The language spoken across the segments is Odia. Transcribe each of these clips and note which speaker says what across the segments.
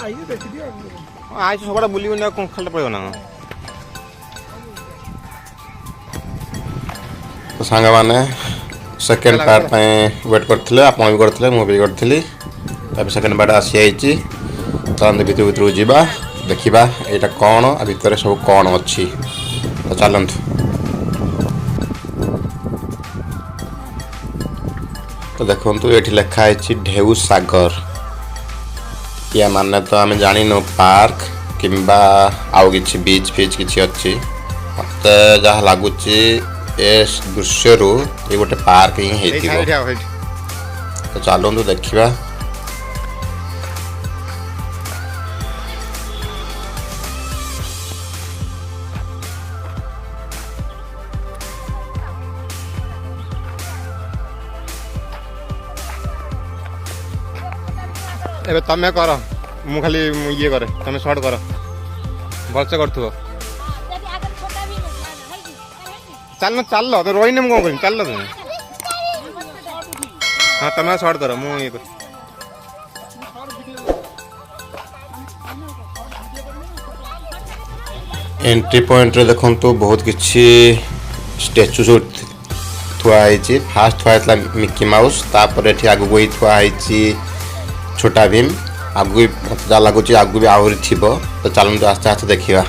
Speaker 1: आइस सबटा बुलबी ना कौन खाली पड़े ना
Speaker 2: तो सांग माने सेकेंड पार्ट वेट करते आप भी करते मुझे करी तब सेकेंड पार्ट आसी जाइए तो भितर भितर जावा देखा यहाँ कौन आ भितर सब कौन अच्छी तो चलतु तो देखो ये लिखाई ढेउ सागर या माने तो आम जान पार्क किंबा आउ कि बीच फीच कि अच्छी मत जहाँ लगुच ए दृश्य ये गोटे पार्क ही तो चलतु देखा
Speaker 1: ए तमें कर मु खाली ये करे तमें शॉर्ट कर भलसे कर चल चल तो रही मुझे कौन कर चल तुम हाँ तमें शॉर्ट कर मु ये
Speaker 2: एंट्री पॉइंट रे देखो तो बहुत किसी स्टैचू सब थुआई फास्ट थुआ मिकी माउस तापर ये आगू ही थुआई छोटा भीम आगू जहाँ लगुच आगू भी आहरी थी तो चलते आस्ते आस्ते देखा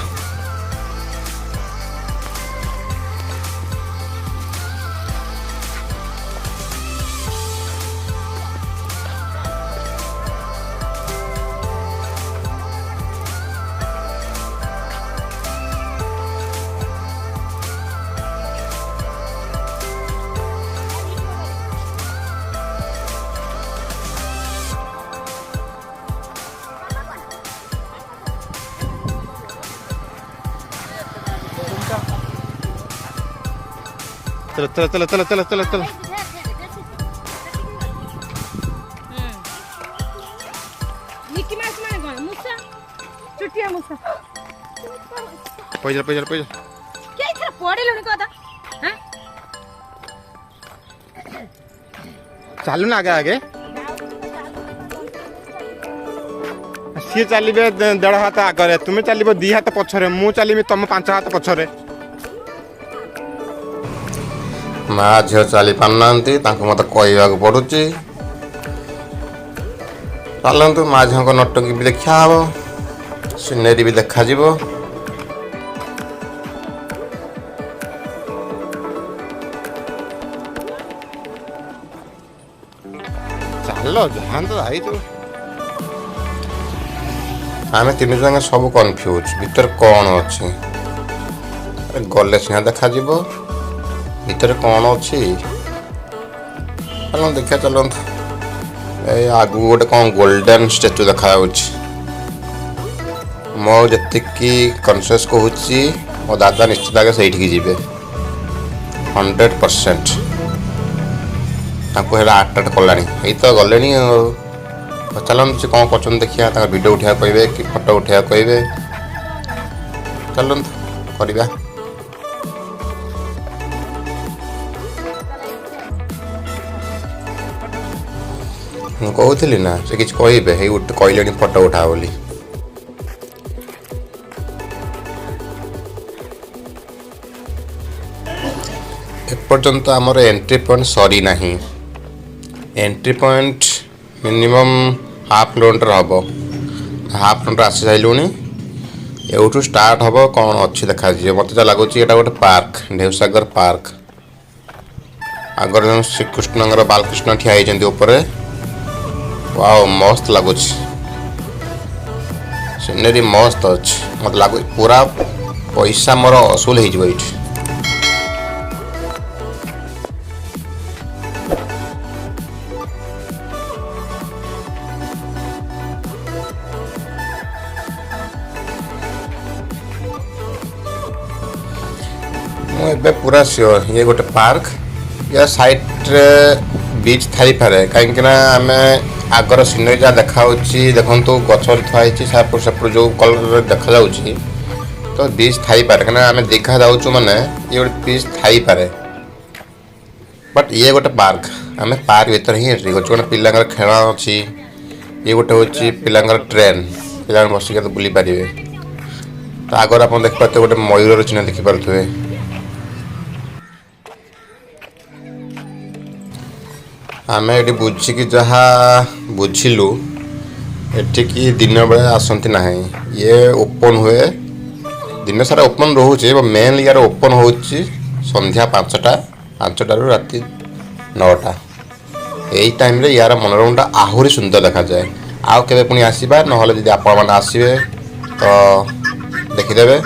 Speaker 1: चलो चलो चलो चलो चलो चलो चलो
Speaker 3: मिकी माउस माने कोन मुसा चुटिया मुसा
Speaker 1: पैसा पैसा पैसा
Speaker 3: के इथरा पड़ेलुनी कदा हैं
Speaker 1: चलू ना आगे आगे सी चलिए 1.5 हाथ आगे तुम्हें चलो 2 हाथ पछरे मु चलि तुम 5 हाथ पछरे
Speaker 2: माँ झील चली पारना मत कहवाक पड़ुची चलतु माँ झील नटंकी भी देखा हम सीनेरी भी देखा
Speaker 1: चल जहाँ तो आई तू
Speaker 2: आम 3 जन सब कन्फ्यूज भीतर कौन अच्छी गले सिंह देखा भीतर कौन अच्छी चलो देखा चलतु आगू गोटे कौन गोल्डन स्टैचू देखा मो जी कनसीयस कहूँ मो दादा निश्चित आगे से जी 100% आट्राक्ट कला तो गले चलते से कौन कर देखिए वीडियो उठा कहे कि फोटो उठा कहे चलते करवा कहूली ना से किसी कहे कहले फोटो उठा बोली एपर्यंत आमर एंट्री पॉइंट सरी ना entry point minimum half kilometre हम हाफ किलोमीटर आसी सारूँ एवठू स्टार्ट हम कौन अच्छी देखा मत लगुच ये गोटे पार्क ढेउसागर पार्क आगर श्रीकृष्ण बालकृष्ण ठिया होती वाओ मस्त लगुच सीनेरी मस्त अच्छे मत लगुच पूरा पैसा मोर असुल हो मुझे पूरा सियोर ये गोटे पार्क या साइड बीच थी पारे कहीं आम आगर सीनरी जहाँ देखा देखो गच थी सेपट सेपट जो कलर देखा जाऊँगी तो बीच थी पारे कहीं आम दीघा जाऊँ मैंने ये गोटे बीच थी पारे बट ये गोटे पार्क आम पार्क भर ही एंट्री कर गोटे पिला खेल अच्छी ये गोटे हूँ पिला ट्रेन ପିଲାମାନେ ବସିକି ତ ବୁଲି ପାରିବେ। ତ ଆଗରେ ଆପଣ ଦେଖିପାରୁଥିବେ ଗୋଟେ ମୟୂରର ଚିହ୍ନ ଦେଖିପାରୁଥିବେ। ଆମେ ଏଠି ବୁଝିକି ଯାହା ବୁଝିଲୁ ଏଠିକି ଦିନ ବେଳେ ଆସନ୍ତି ନାହିଁ। ଇଏ ଓପନ୍ ହୁଏ, ଦିନ ସାରା ଓପନ୍ ରହୁଛି ଏବଂ ମେନ୍ ୟାର ଓପନ୍ ହେଉଛି ସନ୍ଧ୍ୟା 5ଟାରୁ ରାତି 9ଟା। ଏଇ ଟାଇମ୍ରେ ୟାର ମନୋରମଟା ଆହୁରି ସୁନ୍ଦର ଦେଖାଯାଏ। ଆଉ କେବେ ପୁଣି ଆସିବା, ନହେଲେ ଯଦି ଆପଣମାନେ ଆସିବେ ତ ଦେଖିଦେବେ,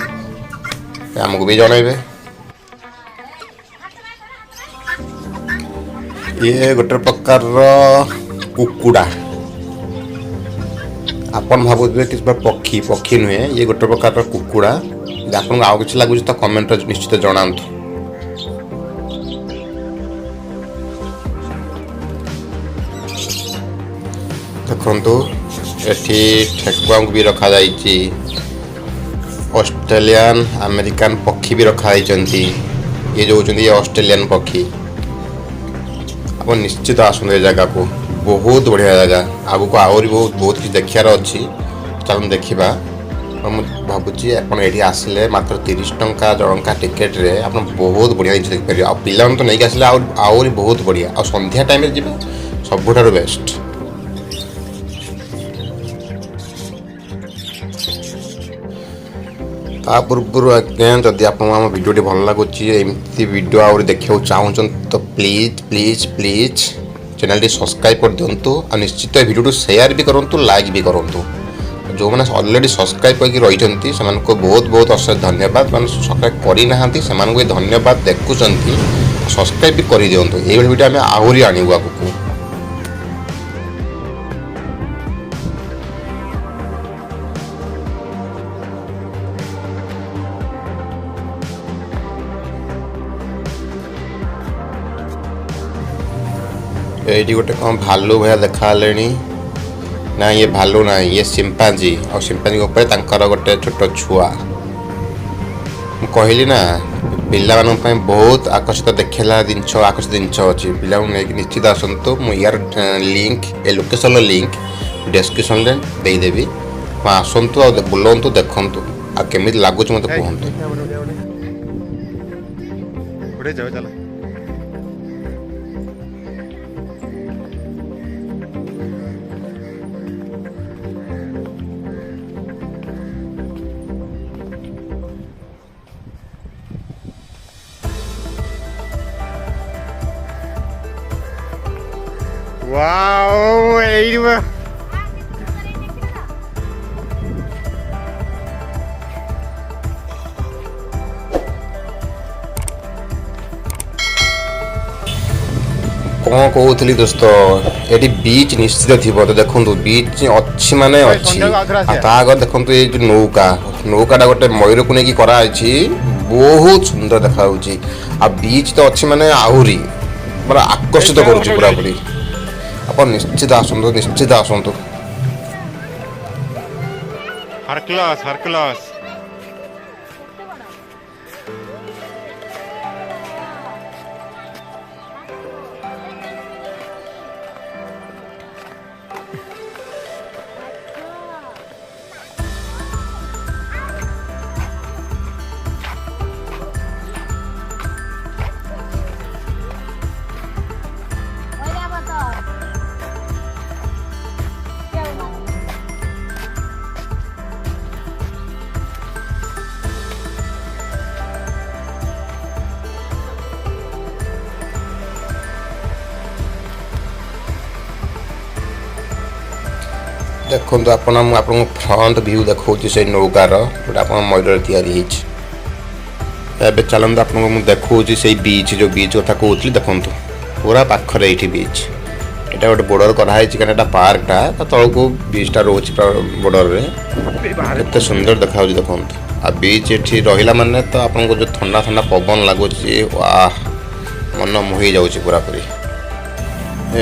Speaker 2: ଆମକୁ ବି ଜଣାଇବେ। ଇଏ ଗୋଟେ ପ୍ରକାରର କୁକୁଡ଼ା। ଆପଣ ଭାବୁଥିବେ କିଛି ପକ୍ଷୀ ନୁହେଁ, ଇଏ ଗୋଟେ ପ୍ରକାରର କୁକୁଡ଼ା। ଯଦି ଆପଣଙ୍କୁ ଆଉ କିଛି ଲାଗୁଛି ତ କମେଣ୍ଟରେ ନିଶ୍ଚିତ ଜଣାନ୍ତୁ। ଦେଖନ୍ତୁ ଏଠି ଠେକୁଆଙ୍କୁ ବି ରଖାଯାଇଛି। ଅଷ୍ଟ୍ରେଲିଆନ୍ ଆମେରିକାନ୍ ପକ୍ଷୀ ବି ରଖାଯାଇଛନ୍ତି। ଇଏ ଯେଉଁ ହେଉଛନ୍ତି ଅଷ୍ଟ୍ରେଲିଆନ୍ ପକ୍ଷୀ। ଆପଣ ନିଶ୍ଚିତ ଆସନ୍ତୁ ଏ ଜାଗାକୁ, ବହୁତ ବଢ଼ିଆ ଜାଗା। ଆଗକୁ ଆହୁରି ବହୁତ କିଛି ଦେଖିବାର ଅଛି, ଚାଲନ୍ତୁ ଦେଖିବା। ମୁଁ ଭାବୁଛି ଆପଣ ଏଠି ଆସିଲେ ମାତ୍ର 30 ଟଙ୍କା ଜଣଙ୍କା ଟିକେଟ୍ରେ ଆପଣ ବହୁତ ବଢ଼ିଆ ଜିନିଷ ଦେଖିପାରିବେ। ଆଉ ପିଲାମାନେ ତ ନେଇକି ଆସିଲେ ଆହୁରି ବହୁତ ବଢ଼ିଆ। ଆଉ ସନ୍ଧ୍ୟା ଟାଇମ୍ରେ ଯିବେ ସବୁଠାରୁ ବେଷ୍ଟ। ତା ପୂର୍ବରୁ ଆଜ୍ଞା ଯଦି ଆପଣଙ୍କୁ ଆମ ଭିଡ଼ିଓଟି ଭଲ ଲାଗୁଛି, ଏମିତି ଭିଡ଼ିଓ ଆହୁରି ଦେଖିବାକୁ ଚାହୁଁଛନ୍ତି ତ ପ୍ଲିଜ୍ ଚ୍ୟାନେଲଟି ସବସ୍କ୍ରାଇବ୍ କରିଦିଅନ୍ତୁ। ଆଉ ନିଶ୍ଚିତ ଏ ଭିଡ଼ିଓଟି ସେୟାର ବି କରନ୍ତୁ, ଲାଇକ୍ ବି କରନ୍ତୁ। ଯେଉଁମାନେ ଅଲରେଡ଼ି ସବସ୍କ୍ରାଇବ୍ କରିକି ରହିଛନ୍ତି ସେମାନଙ୍କୁ ବହୁତ ଅଶେଷ ଧନ୍ୟବାଦ। ମାନେ ସବସ୍କ୍ରାଇବ୍ କରିନାହାନ୍ତି ସେମାନଙ୍କୁ ବି ଧନ୍ୟବାଦ, ଦେଖୁଛନ୍ତି ସବସ୍କ୍ରାଇବ୍ ବି କରିଦିଅନ୍ତୁ। ଏଇଭଳି ଭିଡ଼ିଓ ଆମେ ଆହୁରି ଆଣିବୁ ଆଗକୁ। ଏଇଠି ଗୋଟେ କ'ଣ ଭାଲୁ ଭଳିଆ ଦେଖାହେଲେଣି। ନା ଇଏ ଭାଲୁ ନାହିଁ, ଇଏ ସିମ୍ପାଞ୍ଜି। ଆଉ ସିମ୍ପାଞ୍ଜି ଉପରେ ତାଙ୍କର ଗୋଟେ ଛୋଟ ଛୁଆ। ମୁଁ କହିଲି ନା ପିଲାମାନଙ୍କ ପାଇଁ ବହୁତ ଆକର୍ଷିତ ଜିନିଷ ଅଛି। ପିଲାଙ୍କୁ ନେଇକି ନିଶ୍ଚିତ ଆସନ୍ତୁ। ମୁଁ ୟାର ଲିଙ୍କ୍, ଏ ଲୋକେସନ୍ର ଲିଙ୍କ୍ ଡେସ୍କ୍ରିପସନ୍ରେ ଦେଇଦେବି। ଆପଣ ଆସନ୍ତୁ ଆଉ ବୁଲନ୍ତୁ, ଦେଖନ୍ତୁ ଆଉ କେମିତି ଲାଗୁଛି ମୋତେ କୁହନ୍ତୁ।
Speaker 1: ୱାଓ ଏଇଠି
Speaker 2: କ'ଣ କହୁଥିଲି ଦୋସ୍ତ, ଏଠି ବିଚ୍ ନିଶ୍ଚିତ ଥିବ। ତ ଦେଖନ୍ତୁ ବିଚ୍ ଅଛି ମାନେ ଅଛି। ଆଉ ତା ଆଗରେ ଦେଖନ୍ତୁ ଏଇ ଯେଉଁ ନୌକାଟା ଗୋଟେ ମୟୂରକୁ ନେଇକି କରାହେଇଛି, ବହୁତ ସୁନ୍ଦର ଦେଖାଯାଉଛି। ଆଉ ବିଚ୍ ତ ଅଛି ମାନେ ଆହୁରି ମାନେ ଆକର୍ଷିତ କରୁଛି ପୁରାପୁରି। ଆପଣ ନିଶ୍ଚିତ ଆସନ୍ତୁ।
Speaker 1: ହରକ୍ଲସ୍
Speaker 2: ଦେଖନ୍ତୁ ମୁଁ ଆପଣଙ୍କୁ ଫ୍ରଣ୍ଟ ଭ୍ୟୁ ଦେଖାଉଛି ସେଇ ନୌକାର, ଯେଉଁଟା ଆପଣ ମୟୂରରେ ତିଆରି ହେଇଛି। ଏବେ ଚାଲନ୍ତୁ ଆପଣଙ୍କୁ ମୁଁ ଦେଖାଉଛି ସେଇ ବିଚ୍, ଯେଉଁ ବିଚ୍ କଥା କହୁଥିଲି। ଦେଖନ୍ତୁ ପୁରା ପାଖରେ ଏଇଠି ବିଚ୍। ଏଇଟା ଗୋଟେ ବୋର୍ଡର କରାହେଇଛି, କାରଣ ଏଇଟା ପାର୍କଟା, ତା ତଳକୁ ବିଚ୍ଟା ରହୁଛି ବୋର୍ଡରରେ। କେତେ ସୁନ୍ଦର ଦେଖାଯାଉଛି ଦେଖନ୍ତୁ। ଆଉ ବିଚ୍ ଏଠି ରହିଲା ମାନେ ତ ଆପଣଙ୍କୁ ଯେଉଁ ଥଣ୍ଡା ପବନ ଲାଗୁଛି, ୱାଃ, ମନ ମୋହି ଯାଉଛି ପୁରାପୁରି।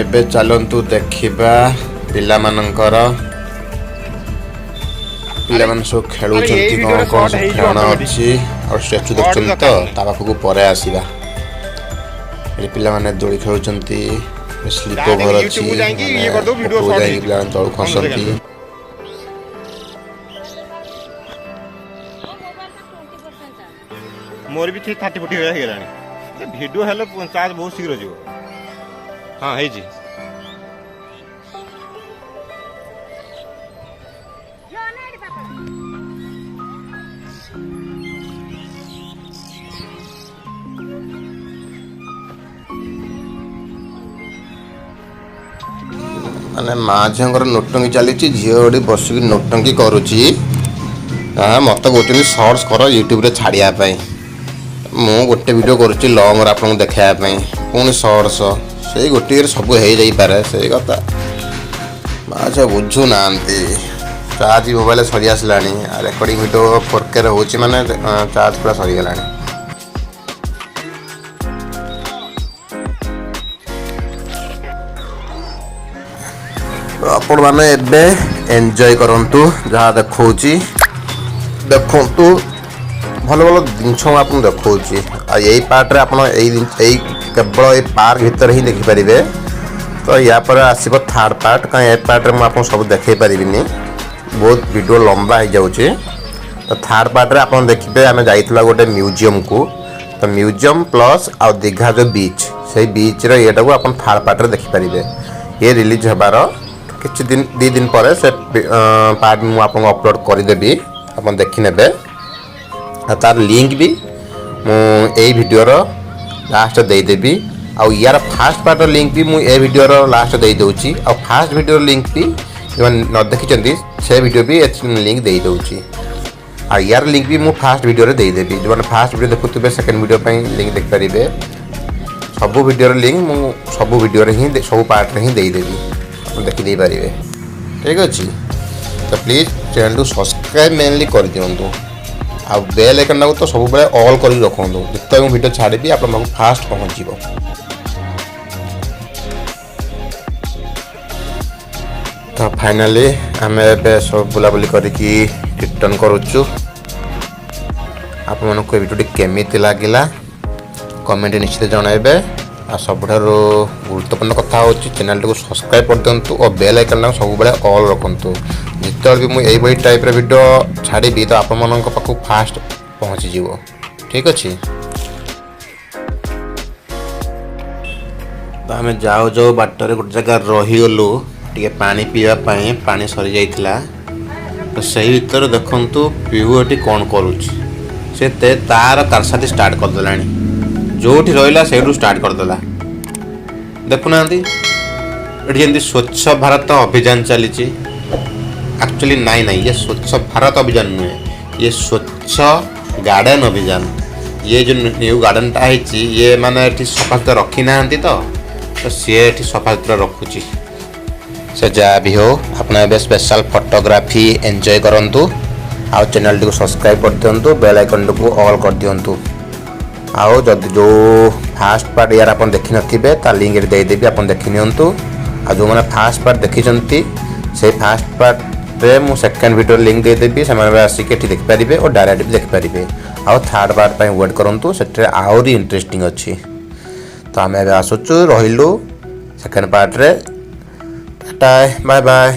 Speaker 2: ଏବେ ଚାଲନ୍ତୁ ଦେଖିବା ପିଲାମାନେ ସବୁ ଖେଳୁଛନ୍ତି, କ'ଣ ସବୁ ଖେଳଣା ଅଛି ଆଉ ଷ୍ଟାଚୁ ଦେଖୁଛନ୍ତି। ତ ତା ପାଖକୁ ପରେ ଆସିବା। ଏଠି ପିଲାମାନେ ଦୋଳି ଖେଳୁଛନ୍ତି, ସ୍ଲିପ୍ ଓଭର ଅଛି, ଯାଇକି ପିଲାମାନେ ତଳକୁ ଖସନ୍ତି।
Speaker 1: मोर भी 30-40 ହେଇଗଲାଣି ଭିଡ଼ିଓ ହେଲେ ଚାର୍ଜ ବହୁତ ଶୀଘ୍ର ଯିବ। ହଁ ହେଇଛି।
Speaker 2: ମାନେ ମା ଝିଅଙ୍କର ନୋଟଙ୍ଗୀ ଚାଲିଛି, ଝିଅ ଗୋଟେ ବସିକି ନୋଟଙ୍ଗୀ କରୁଛି। ମୋତେ କହୁଛନ୍ତି ସର୍ଚ୍ଚ କର ୟୁଟ୍ୟୁବରେ ଛାଡ଼ିବା ପାଇଁ। ମୁଁ ଗୋଟେ ଭିଡ଼ିଓ କରୁଛି ଲଙ୍ଗରେ ଆପଣଙ୍କୁ ଦେଖାଇବା ପାଇଁ, ପୁଣି ସର୍ଟ୍ସ ସେଇ ଗୋଟିଏରେ ସବୁ ହେଇଯାଇପାରେ। ସେଇ କଥା ମା ଝିଅ ବୁଝୁନାହାନ୍ତି। ଚାର୍ଜ ମୋବାଇଲ ସରି ଆସିଲାଣି, ରେକର୍ଡ଼ିଂ ଭିଡ଼ିଓ 4K ହେଉଛି ମାନେ ଚାର୍ଜ ପୁରା ସରିଗଲାଣି। ଆପଣମାନେ ଏବେ ଏନ୍ଜୟ କରନ୍ତୁ ଯାହା ଦେଖାଉଛି। ଦେଖନ୍ତୁ ଭଲ ଭଲ ଜିନିଷ ମୁଁ ଆପଣଙ୍କୁ ଦେଖାଉଛି। ଆଉ ଏଇ ପାର୍ଟରେ ଆପଣ ଏଇ କେବଳ ଏଇ ପାର୍କ ଭିତରେ ହିଁ ଦେଖିପାରିବେ। ତ ୟା ପରେ ଆସିବ ଥାର୍ଡ଼ ପାର୍ଟ, କାରଣ ଏ ପାର୍ଟରେ ମୁଁ ଆପଣଙ୍କୁ ସବୁ ଦେଖାଇ ପାରିବିନି, ବହୁତ ଭିଡ଼ିଓ ଲମ୍ବା ହେଇଯାଉଛି। ତ ଥାର୍ଡ଼ ପାର୍ଟରେ ଆପଣ ଦେଖିବେ ଆମେ ଯାଇଥିଲା ଗୋଟେ ମ୍ୟୁଜିୟମକୁ। ତ ମ୍ୟୁଜିୟମ୍ ପ୍ଲସ୍ ଆଉ ଦୀଘା ଯେଉଁ ବିଚ୍, ସେଇ ବିଚ୍ର ଇଏଟାକୁ ଆପଣ ଥାର୍ଡ଼ ପାର୍ଟରେ ଦେଖିପାରିବେ। ଇଏ ରିଲିଜ୍ ହେବାର କିଛି ଦିନ 2 ଦିନ ପରେ ସେ ପାର୍ଟ ମୁଁ ଆପଣଙ୍କୁ ଅପଲୋଡ଼ କରିଦେବି, ଆପଣ ଦେଖିନେବେ। ଆଉ ତାର ଲିଙ୍କ୍ ବି ମୁଁ ଏଇ ଭିଡ଼ିଓର ଲାଷ୍ଟରେ ଦେଇଦେବି। ଆଉ ୟାର ଫାର୍ଷ୍ଟ ପାର୍ଟର ଲିଙ୍କ୍ ବି ମୁଁ ଏ ଭିଡ଼ିଓର ଲାଷ୍ଟରେ ଦେଇଦେଉଛି। ଆଉ ଫାର୍ଷ୍ଟ ଭିଡ଼ିଓର ଲିଙ୍କ୍ ବି ଯେଉଁମାନେ ନ ଦେଖିଛନ୍ତି ସେ ଭିଡ଼ିଓ ବି ଲିଙ୍କ୍ ଦେଇଦେଉଛି। ଆଉ ୟାର ଲିଙ୍କ୍ ବି ମୁଁ ଫାର୍ଷ୍ଟ ଭିଡ଼ିଓରେ ଦେଇଦେବି। ଯେଉଁମାନେ ଫାର୍ଷ୍ଟ ଭିଡ଼ିଓ ଦେଖୁଥିବେ ସେକେଣ୍ଡ ଭିଡ଼ିଓ ପାଇଁ ଲିଙ୍କ୍ ଦେଖିପାରିବେ। ସବୁ ଭିଡ଼ିଓର ଲିଙ୍କ୍ ମୁଁ ସବୁ ଭିଡ଼ିଓରେ ହିଁ ସବୁ ପାର୍ଟରେ ହିଁ ଦେଇଦେବି, ଆପଣ ଦେଖିଦେଇପାରିବେ। ଠିକ୍ ଅଛି। ତ ପ୍ଲିଜ୍ ଚ୍ୟାନେଲକୁ ସବସ୍କ୍ରାଇବ୍ ମେନଲି କରିଦିଅନ୍ତୁ। ଆଉ ବେଲ୍ ଆଇକନ୍ଟାକୁ ତ ସବୁବେଳେ ଅଲ୍ କରିକି ରଖନ୍ତୁ, ଯେତେବେଳେ ମୁଁ ଭିଡ଼ିଓ ଛାଡ଼ିବି ଆପଣଙ୍କ ପାଖକୁ ଫାଷ୍ଟ ପହଞ୍ଚିବ। ତ ଫାଇନାଲି ଆମେ ଏବେ ସବୁ ବୁଲାବୁଲି କରିକି ରିଟର୍ଣ୍ଣ କରୁଛୁ। ଆପଣମାନଙ୍କୁ ଏ ଭିଡ଼ିଓଟି କେମିତି ଲାଗିଲା କମେଣ୍ଟ ନିଶ୍ଚିତ ଜଣାଇବେ। ଆଉ ସବୁଠାରୁ ଗୁରୁତ୍ୱପୂର୍ଣ୍ଣ କଥା ହେଉଛି ଚ୍ୟାନେଲଟିକୁ ସବସ୍କ୍ରାଇବ୍ କରିଦିଅନ୍ତୁ ଓ ବେଲ୍ ଆଇକନ୍ଟାକୁ ସବୁବେଳେ ଅଲ୍ ରଖନ୍ତୁ। ଯେତେବେଳେ ବି ମୁଁ ଏଇଭଳି ଟାଇପ୍ର ଭିଡ଼ିଓ ଛାଡ଼ିବି ତ ଆପଣମାନଙ୍କ ପାଖକୁ ଫାଷ୍ଟ ପହଞ୍ଚିଯିବ। ଠିକ୍ ଅଛି। ତ ଆମେ ଯାଉ ଯାଉ ବାଟରେ ଗୋଟେ ଜାଗାରେ ରହିଗଲୁ ଟିକେ ପାଣି ପିଇବା ପାଇଁ, ପାଣି ସରିଯାଇଥିଲା। ତ ସେଇ ଭିତରେ ଦେଖନ୍ତୁ ପିହୁ ଏଠି କ'ଣ କରୁଛି। ସେ ତାର କାରସାଦି ଷ୍ଟାର୍ଟ କରିଦେଲାଣି, ଯେଉଁଠି ରହିଲା ସେଇଠୁ ଷ୍ଟାର୍ଟ କରିଦେଲା। ଦେଖୁନାହାନ୍ତି ଏଠି ଯେମିତି ସ୍ୱଚ୍ଛ ଭାରତ ଅଭିଯାନ ଚାଲିଛି। ଆକ୍ଚୁଆଲି ନାଇଁ ଇଏ ସ୍ୱଚ୍ଛ ଭାରତ ଅଭିଯାନ ନୁହେଁ, ଇଏ ସ୍ୱଚ୍ଛ ଗାର୍ଡ଼େନ୍ ଅଭିଯାନ। ଇଏ ଯେଉଁ ନ୍ୟୁ ଗାର୍ଡ଼େନ୍ଟା ହେଇଛି ଇଏ ମାନେ ଏଠି ସଫାସୁତୁରା ରଖିନାହାନ୍ତି ତ ସିଏ ଏଠି ସଫାସୁତୁରା ରଖୁଛି। ସେ ଯାହା ବି ହେଉ ଆପଣ ଏବେ ସ୍ପେଶାଲ୍ ଫଟୋଗ୍ରାଫି ଏନ୍ଜୟ କରନ୍ତୁ। ଆଉ ଚ୍ୟାନେଲଟିକୁ ସବସ୍କ୍ରାଇବ୍ କରିଦିଅନ୍ତୁ, ବେଲ୍ ଆଇକନ୍ଟିକୁ ଅଲ୍ କରିଦିଅନ୍ତୁ। ଆଉ ଯଦି ଯେଉଁ ଫାର୍ଷ୍ଟ ପାର୍ଟ ୟାର ଆପଣ ଦେଖିନଥିବେ ତା ଲିଙ୍କ୍ ଏଠି ଦେଇଦେବି, ଆପଣ ଦେଖିନିଅନ୍ତୁ। ଆଉ ଯେଉଁମାନେ ଫାର୍ଷ୍ଟ ପାର୍ଟ ଦେଖିଛନ୍ତି ସେଇ ଫାର୍ଷ୍ଟ ପାର୍ଟରେ ମୁଁ ସେକେଣ୍ଡ ଭିଡ଼ିଓର ଲିଙ୍କ୍ ଦେଇଦେବି, ସେମାନେ ଆସିକି ଏଠି ଦେଖିପାରିବେ ଓ ଡାଇରେକ୍ଟ ବି ଦେଖିପାରିବେ। ଆଉ ଥାର୍ଡ଼ ପାର୍ଟ ପାଇଁ ୱେଟ୍ କରନ୍ତୁ, ସେଥିରେ ଆହୁରି ଇଣ୍ଟରେଷ୍ଟିଂ ଅଛି। ତ ଆମେ ଏବେ ଆସୁଛୁ, ରହିଲୁ ସେକେଣ୍ଡ ପାର୍ଟରେ। Tata, bye bye.